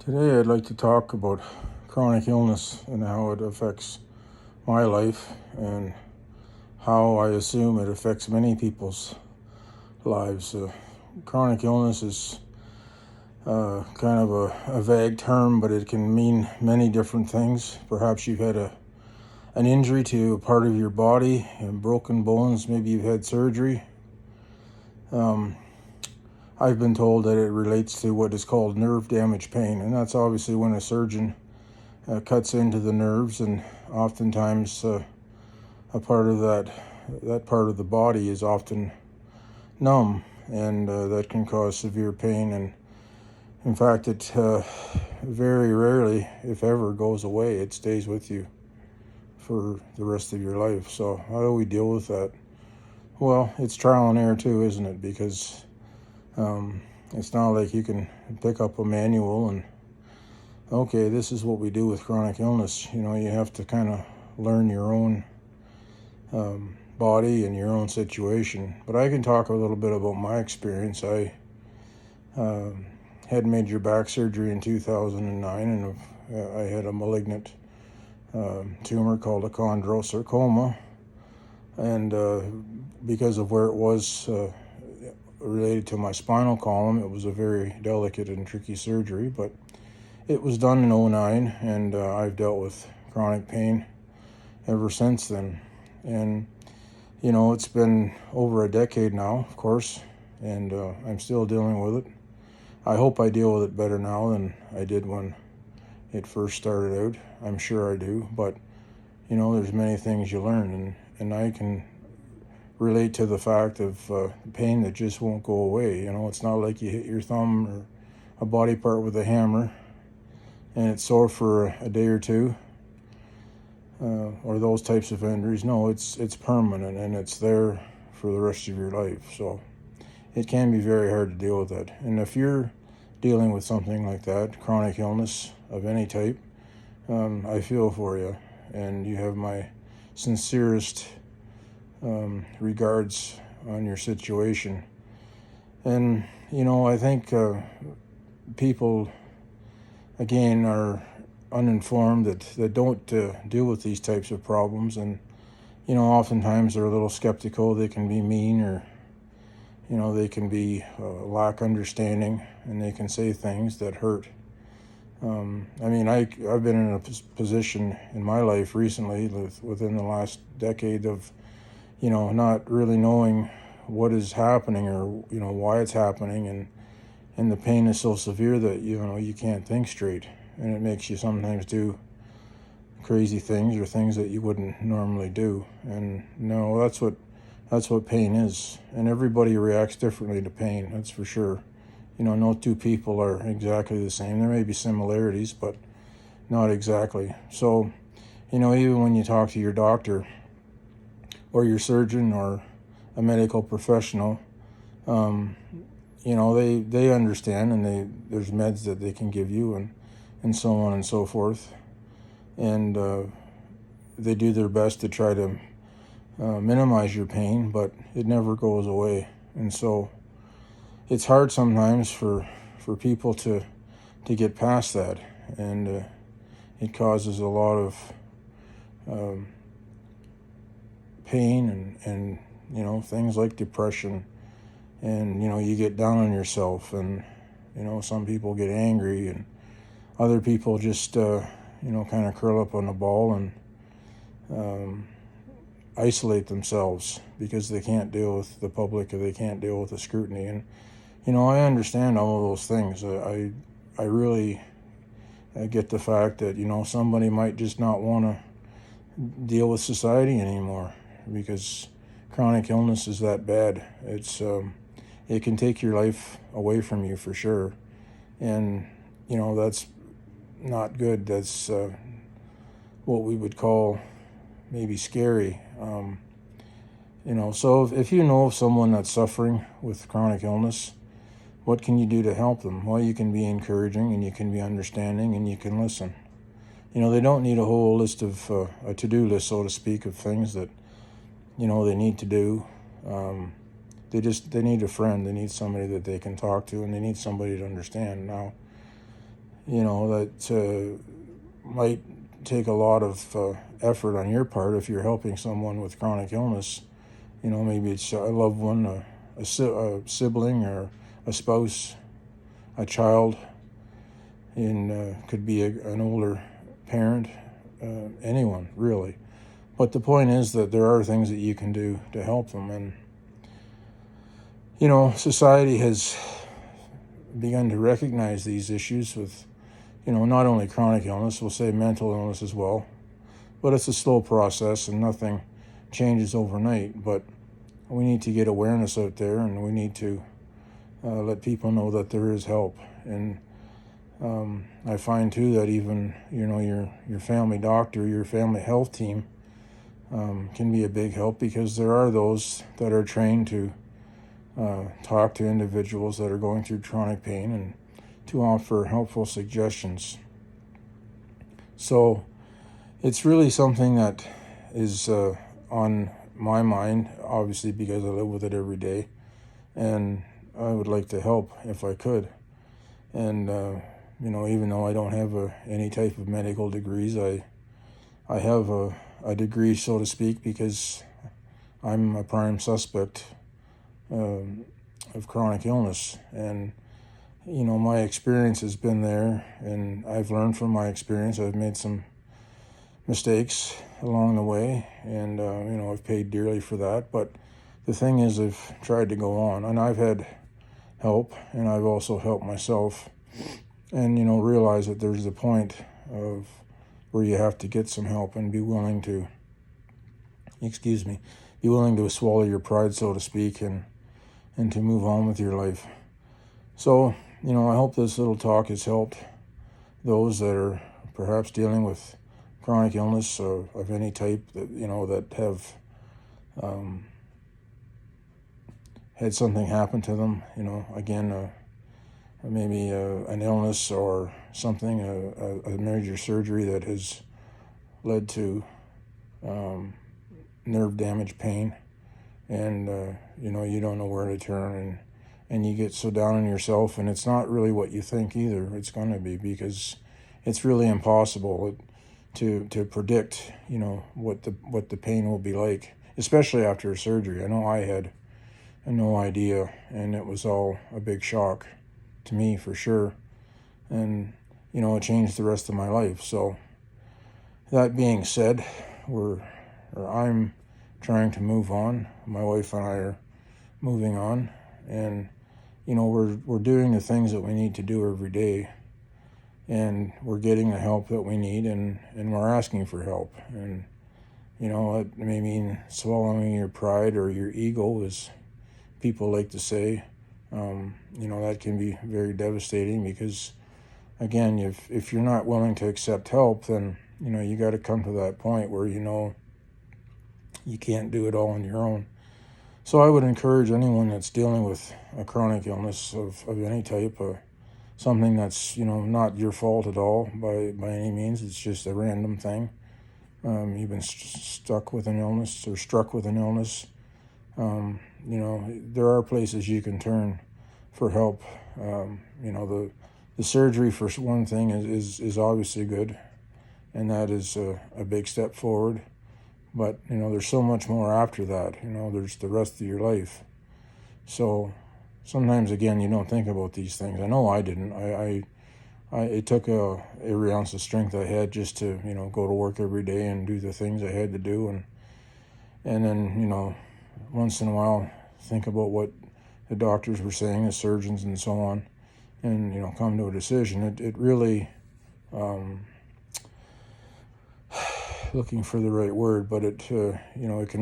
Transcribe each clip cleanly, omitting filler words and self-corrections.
Today, I'd like to talk about chronic illness and how it affects my life and how I assume it affects many people's lives. Chronic illness is kind of a vague term, but it can mean many different things. Perhaps you've had an injury to a part of your body and broken bones, maybe you've had surgery. I've been told that it relates to what is called nerve damage pain, and that's obviously when a surgeon cuts into the nerves, and oftentimes a part of that part of the body is often numb, and that can cause severe pain. And in fact, it very rarely, if ever, goes away. It stays with you for the rest of your life. So how do we deal with that? Well, it's trial and error too, isn't it? Because it's not like you can pick up a manual and, okay, this is what we do with chronic illness. You have to kind of learn your own body and your own situation. But I can talk a little bit about my experience. I had major back surgery in 2009, and I had a malignant tumor called a chondrosarcoma. And because of where it was related to my spinal column, it was a very delicate and tricky surgery, but it was done in 2009, and I've dealt with chronic pain ever since then. And it's been over a decade now, of course, and I'm still dealing with it. I hope I deal with it better now than I did when it first started out. I'm sure I do, but there's many things you learn, and I can relate to the fact of pain that just won't go away. It's not like you hit your thumb or a body part with a hammer and it's sore for a day or two, or those types of injuries. No, it's permanent, and it's there for the rest of your life. So it can be very hard to deal with that. And if you're dealing with something like that, chronic illness of any type, I feel for you, and you have my sincerest regards on your situation. And I think people, again, are uninformed, that don't deal with these types of problems, and oftentimes they're a little skeptical. They can be mean, or they can be lack understanding, and they can say things that hurt. I've been in a position in my life recently, within the last decade, of not really knowing what is happening, or why it's happening, and the pain is so severe that you can't think straight, and it makes you sometimes do crazy things, or things that you wouldn't normally do. And no, that's what pain is, and everybody reacts differently to pain, that's for sure. No two people are exactly the same. There may be similarities, but not exactly. So even when you talk to your doctor or your surgeon or a medical professional, they understand, and there's meds that they can give you, and so on and so forth. And they do their best to try to minimize your pain, but it never goes away. And so it's hard sometimes for people to get past that, and it causes a lot of pain, and things like depression, and you get down on yourself, and some people get angry, and other people just kind of curl up on a ball and isolate themselves because they can't deal with the public, or they can't deal with the scrutiny. And I understand all of those things. I really get the fact that somebody might just not want to deal with society anymore, because chronic illness is that bad. It can take your life away from you, for sure, and that's not good. That's what we would call maybe scary. So if you know of someone that's suffering with chronic illness, what can you do to help them? Well, you can be encouraging, and you can be understanding, and you can listen. They don't need a whole list of a to-do list, so to speak, of things that they need to do. They need a friend. They need somebody that they can talk to, and they need somebody to understand. Now, that might take a lot of effort on your part if you're helping someone with chronic illness. Maybe it's a loved one, a sibling, or a spouse, a child, and could be an older parent, anyone really. But the point is that there are things that you can do to help them. And, society has begun to recognize these issues with, not only chronic illness, we'll say mental illness as well. But it's a slow process and nothing changes overnight. But we need to get awareness out there, and we need to let people know that there is help. And I find too that even, your family doctor, your family health team can be a big help, because there are those that are trained to talk to individuals that are going through chronic pain and to offer helpful suggestions. So it's really something that is on my mind, obviously, because I live with it every day, and I would like to help if I could. And even though I don't have any type of medical degrees, I have a degree, so to speak, because I'm a prime suspect of chronic illness. And my experience has been there, and I've learned from my experience. I've made some mistakes along the way, and I've paid dearly for that. But the thing is, I've tried to go on, and I've had help, and I've also helped myself, and realize that there's a point of where you have to get some help and be willing to swallow your pride, so to speak, and to move on with your life. So I hope this little talk has helped those that are perhaps dealing with chronic illness of any type, that that have had something happen to them. Again, maybe an illness or something, a major surgery that has led to nerve damage, pain, and you don't know where to turn, and you get so down on yourself, and it's not really what you think either it's going to be, because it's really impossible to predict what the pain will be like, especially after a surgery. I know I had no idea, and it was all a big shock to me, for sure. And it changed the rest of my life. So that being said, I'm trying to move on. My wife and I are moving on, and we're doing the things that we need to do every day, and we're getting the help that we need, and we're asking for help. And it may mean swallowing your pride or your ego, as people like to say. That can be very devastating, because again, if you're not willing to accept help, then you got to come to that point where you can't do it all on your own. So I would encourage anyone that's dealing with a chronic illness of any type, something that's not your fault at all by any means. It's just a random thing. You've been stuck with an illness or struck with an illness. There are places you can turn for help. The surgery, for one thing, is obviously good, and that is a big step forward. But there's so much more after that. There's the rest of your life. So sometimes, again, you don't think about these things. I know I didn't. It took every ounce of strength I had just to go to work every day and do the things I had to do, and then once in a while think about what the doctors were saying, the surgeons and so on, and come to a decision. It really, looking for the right word, but it can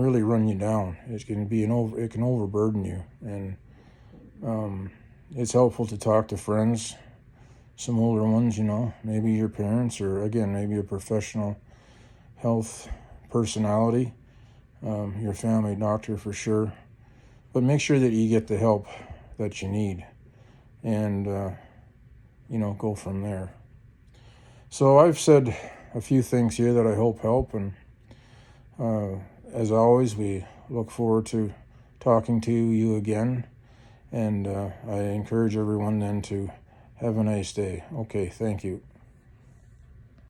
really run you down. It can overburden you, and it's helpful to talk to friends, some older ones, maybe your parents, or again, maybe a professional health personality, your family doctor for sure. But make sure that you get the help that you need, and go from there. So I've said a few things here that I hope help, and as always, we look forward to talking to you again, and I encourage everyone then to Have a nice day. Okay, thank you.